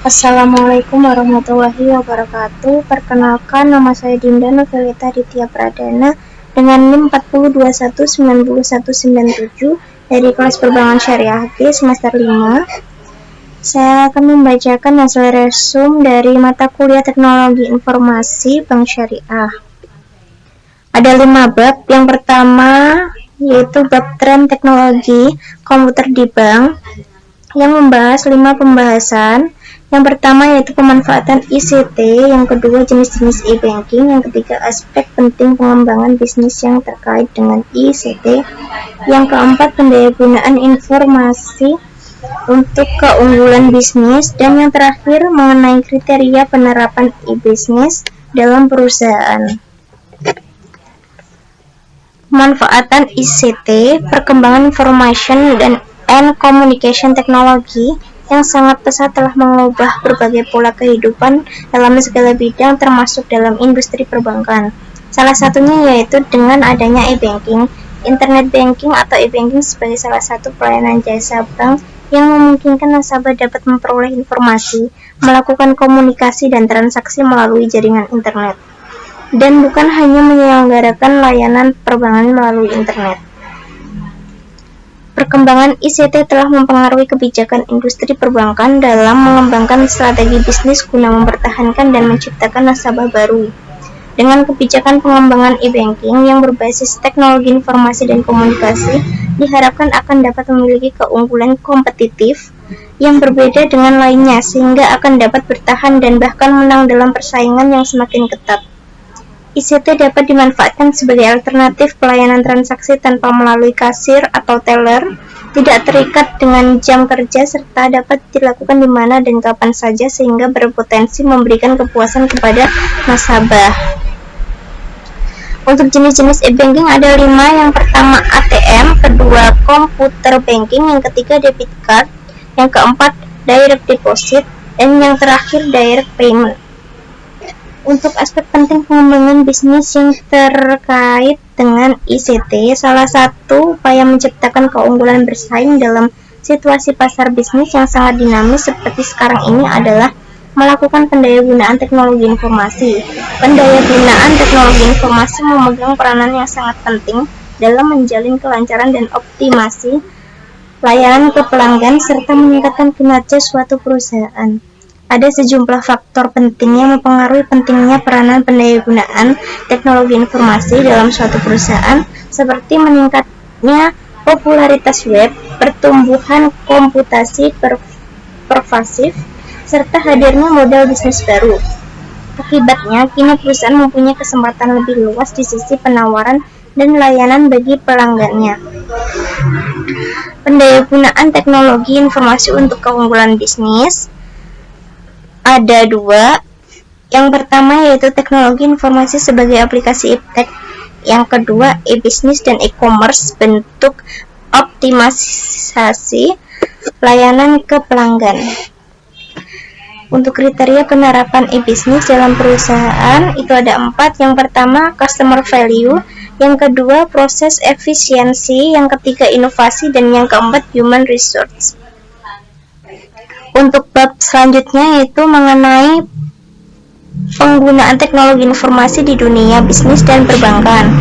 Assalamualaikum warahmatullahi wabarakatuh. Perkenalkan, nama saya Dinda Novelita Ditya Pradana dengan NIM 40219197 dari kelas Perbankan Syariah B semester 5. Saya akan membacakan hasil resum dari mata kuliah Teknologi Informasi Bank Syariah. Ada 5 bab. Yang pertama yaitu bab tren teknologi komputer di bank yang membahas 5 pembahasan. Yang pertama yaitu pemanfaatan ICT, yang kedua jenis-jenis e-banking, yang ketiga aspek penting pengembangan bisnis yang terkait dengan ICT, yang keempat pendayagunaan informasi untuk keunggulan bisnis, dan yang terakhir mengenai kriteria penerapan e-bisnis dalam perusahaan. Pemanfaatan ICT, perkembangan information and communication technology yang sangat pesat telah mengubah berbagai pola kehidupan dalam segala bidang termasuk dalam industri perbankan. Salah satunya yaitu dengan adanya e-banking, internet banking atau e-banking sebagai salah satu pelayanan jasa bank yang memungkinkan nasabah dapat memperoleh informasi, melakukan komunikasi dan transaksi melalui jaringan internet, dan bukan hanya menyelenggarakan layanan perbankan melalui internet. Perkembangan ICT telah mempengaruhi kebijakan industri perbankan dalam mengembangkan strategi bisnis guna mempertahankan dan menciptakan nasabah baru. Dengan kebijakan pengembangan e-banking yang berbasis teknologi informasi dan komunikasi, diharapkan akan dapat memiliki keunggulan kompetitif yang berbeda dengan lainnya sehingga akan dapat bertahan dan bahkan menang dalam persaingan yang semakin ketat. ICT dapat dimanfaatkan sebagai alternatif pelayanan transaksi tanpa melalui kasir atau teller, tidak terikat dengan jam kerja, serta dapat dilakukan di mana dan kapan saja sehingga berpotensi memberikan kepuasan kepada nasabah. Untuk jenis-jenis e-banking ada 5, yang pertama ATM, kedua komputer banking, yang ketiga debit card, yang keempat direct deposit, dan yang terakhir direct payment. Untuk aspek penting pengembangan bisnis yang terkait dengan ICT, salah satu upaya menciptakan keunggulan bersaing dalam situasi pasar bisnis yang sangat dinamis seperti sekarang ini adalah melakukan pendayagunaan teknologi informasi. Pendayagunaan teknologi informasi memegang peranan yang sangat penting dalam menjalin kelancaran dan optimasi layanan ke pelanggan serta meningkatkan kinerja suatu perusahaan. Ada sejumlah faktor penting yang mempengaruhi pentingnya peranan pendayagunaan teknologi informasi dalam suatu perusahaan, seperti meningkatnya popularitas web, pertumbuhan komputasi pervasif, serta hadirnya model bisnis baru. Akibatnya, kini perusahaan mempunyai kesempatan lebih luas di sisi penawaran dan layanan bagi pelanggannya. Pendayagunaan teknologi informasi untuk keunggulan bisnis ada 2. Yang pertama yaitu teknologi informasi sebagai aplikasi iptek, yang kedua e-bisnis dan e-commerce bentuk optimalisasi layanan ke pelanggan. Untuk kriteria penerapan e-bisnis dalam perusahaan itu ada 4. Yang pertama customer value, yang kedua proses efisiensi, yang ketiga inovasi, dan yang keempat human resource. Untuk bab selanjutnya yaitu mengenai penggunaan teknologi informasi di dunia bisnis dan perbankan,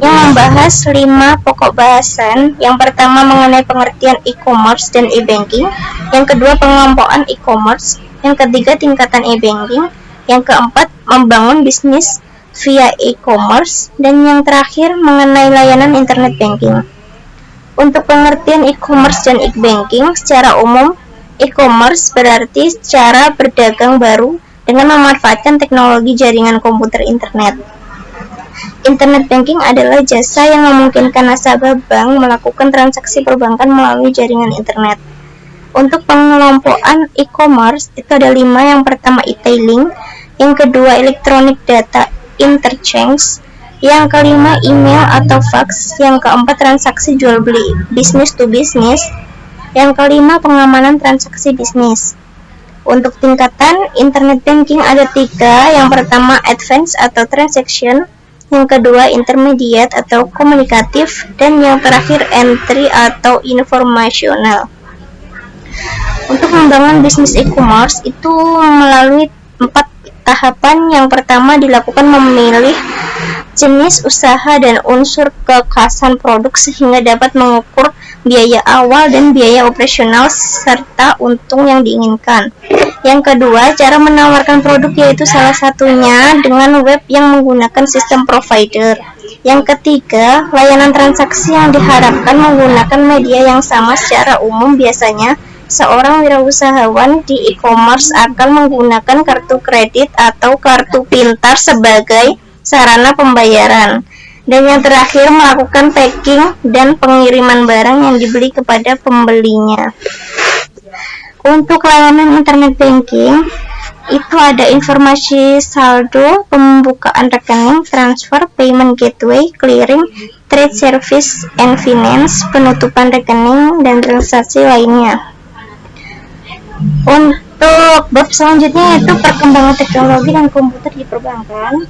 yang membahas 5 pokok bahasan. Yang pertama mengenai pengertian e-commerce dan e-banking, yang kedua pengelompokan e-commerce, yang ketiga tingkatan e-banking, yang keempat membangun bisnis via e-commerce, dan yang terakhir mengenai layanan internet banking. Untuk pengertian e-commerce dan e-banking secara umum, e-commerce berarti cara berdagang baru dengan memanfaatkan teknologi jaringan komputer internet. Internet banking adalah jasa yang memungkinkan nasabah bank melakukan transaksi perbankan melalui jaringan internet. Untuk pengelompokan e-commerce itu ada 5, yang pertama e-tailing, yang kedua electronic data interchange, yang kelima email atau fax, yang keempat transaksi jual beli business to business, yang kelima pengamanan transaksi bisnis. Untuk tingkatan internet banking ada 3, yang pertama advance atau transaction, yang kedua intermediate atau komunikatif, dan yang terakhir entry atau informasional. Untuk membangun bisnis e-commerce itu melalui 4 tahapan. Yang pertama dilakukan memilih jenis usaha dan unsur kekhasan produk sehingga dapat mengukur biaya awal dan biaya operasional serta untung yang diinginkan. Yang kedua, cara menawarkan produk yaitu salah satunya dengan web yang menggunakan sistem provider. Yang ketiga, layanan transaksi yang diharapkan menggunakan media yang sama. Secara umum biasanya seorang wirausahawan di e-commerce akan menggunakan kartu kredit atau kartu pintar sebagai sarana pembayaran. Dan yang terakhir, melakukan packing dan pengiriman barang yang dibeli kepada pembelinya. Untuk layanan internet banking, itu ada informasi saldo, pembukaan rekening, transfer, payment gateway, clearing, trade service and finance, penutupan rekening, dan transaksi lainnya. Untuk bab selanjutnya yaitu perkembangan teknologi dan komputer di perbankan,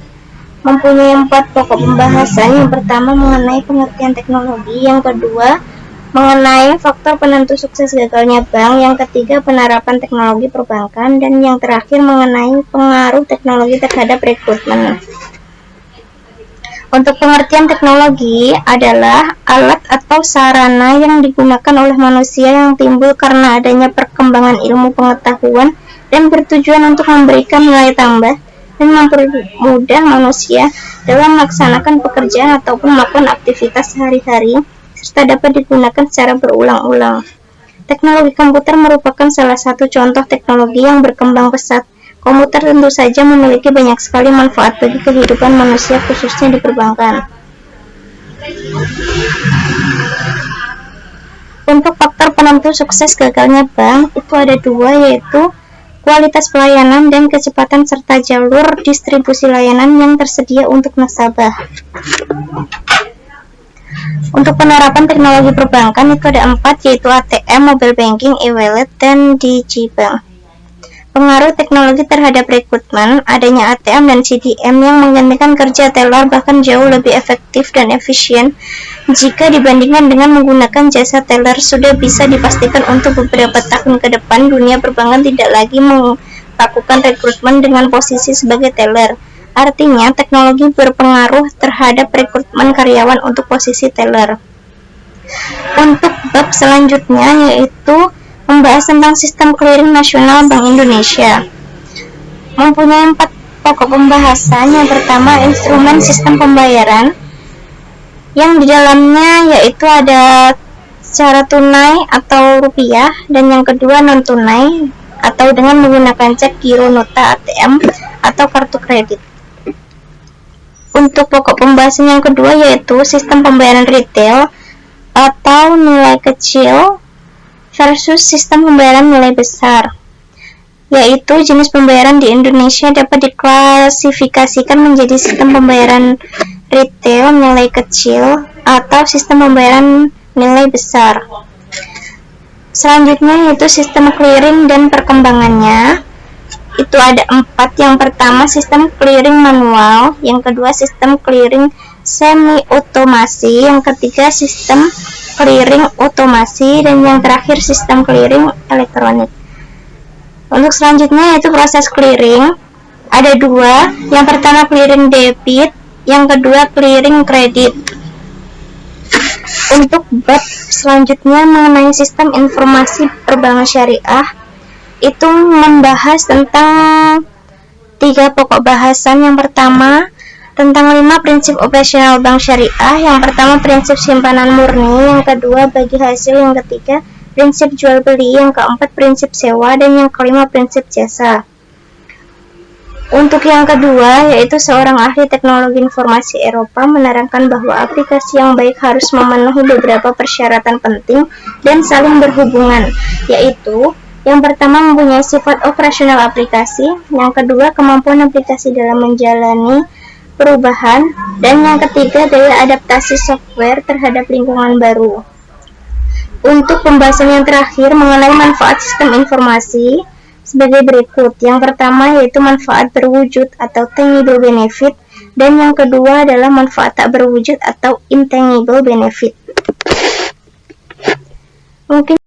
mempunyai 4 pokok pembahasan. Yang pertama mengenai pengertian teknologi, yang kedua mengenai faktor penentu sukses gagalnya bank, yang ketiga penerapan teknologi perbankan, dan yang terakhir mengenai pengaruh teknologi terhadap rekrutmen. Untuk pengertian teknologi adalah alat atau sarana yang digunakan oleh manusia yang timbul karena adanya perkembangan ilmu pengetahuan dan bertujuan untuk memberikan nilai tambah dan mempermudah manusia dalam melaksanakan pekerjaan ataupun melakukan aktivitas sehari-hari, serta dapat digunakan secara berulang-ulang. Teknologi komputer merupakan salah satu contoh teknologi yang berkembang pesat. Komputer tentu saja memiliki banyak sekali manfaat bagi kehidupan manusia, khususnya di perbankan. Untuk faktor penentu sukses gagalnya bank, itu ada 2, yaitu kualitas pelayanan dan kecepatan serta jalur distribusi layanan yang tersedia untuk nasabah. Untuk penerapan teknologi perbankan itu ada 4, yaitu ATM, mobile banking, e-wallet, dan digibank. Pengaruh teknologi terhadap rekrutmen, adanya ATM dan CDM yang menggantikan kerja teller bahkan jauh lebih efektif dan efisien jika dibandingkan dengan menggunakan jasa teller. Sudah bisa dipastikan untuk beberapa tahun ke depan dunia perbankan tidak lagi melakukan rekrutmen dengan posisi sebagai teller. Artinya teknologi berpengaruh terhadap rekrutmen karyawan untuk posisi teller. Untuk bab selanjutnya yaitu membahas tentang sistem clearing nasional Bank Indonesia. Mempunyai 4 pokok pembahasan. Yang pertama instrumen sistem pembayaran, yang di dalamnya yaitu ada secara tunai atau rupiah, dan yang kedua non tunai atau dengan menggunakan cek, giro, nota, ATM atau kartu kredit. Untuk pokok pembahasan yang kedua yaitu sistem pembayaran retail atau nilai kecil versus sistem pembayaran nilai besar, yaitu jenis pembayaran di Indonesia dapat diklasifikasikan menjadi sistem pembayaran retail nilai kecil atau sistem pembayaran nilai besar. Selanjutnya yaitu sistem clearing dan perkembangannya. Itu ada 4. Yang pertama sistem clearing manual, yang kedua sistem clearing semi otomasi, yang ketiga sistem clearing otomasi, dan yang terakhir sistem clearing elektronik. Untuk selanjutnya yaitu proses clearing, ada 2. Yang pertama clearing debit, yang kedua clearing kredit. Untuk bab selanjutnya mengenai sistem informasi perbankan syariah, itu membahas tentang 3 pokok bahasan. Yang pertama tentang 5 prinsip operasional bank syariah. Yang pertama prinsip simpanan murni, yang kedua bagi hasil, yang ketiga prinsip jual beli, yang keempat prinsip sewa, dan yang kelima prinsip jasa. Untuk yang kedua yaitu seorang ahli teknologi informasi Eropa menerangkan bahwa aplikasi yang baik harus memenuhi beberapa persyaratan penting dan saling berhubungan, yaitu yang pertama mempunyai sifat operasional aplikasi, yang kedua kemampuan aplikasi dalam menjalani perubahan, dan yang ketiga daya adaptasi software terhadap lingkungan baru. Untuk pembahasan yang terakhir mengenai manfaat sistem informasi sebagai berikut. Yang pertama yaitu manfaat berwujud atau tangible benefit, dan yang kedua adalah manfaat tak berwujud atau intangible benefit. Mungkin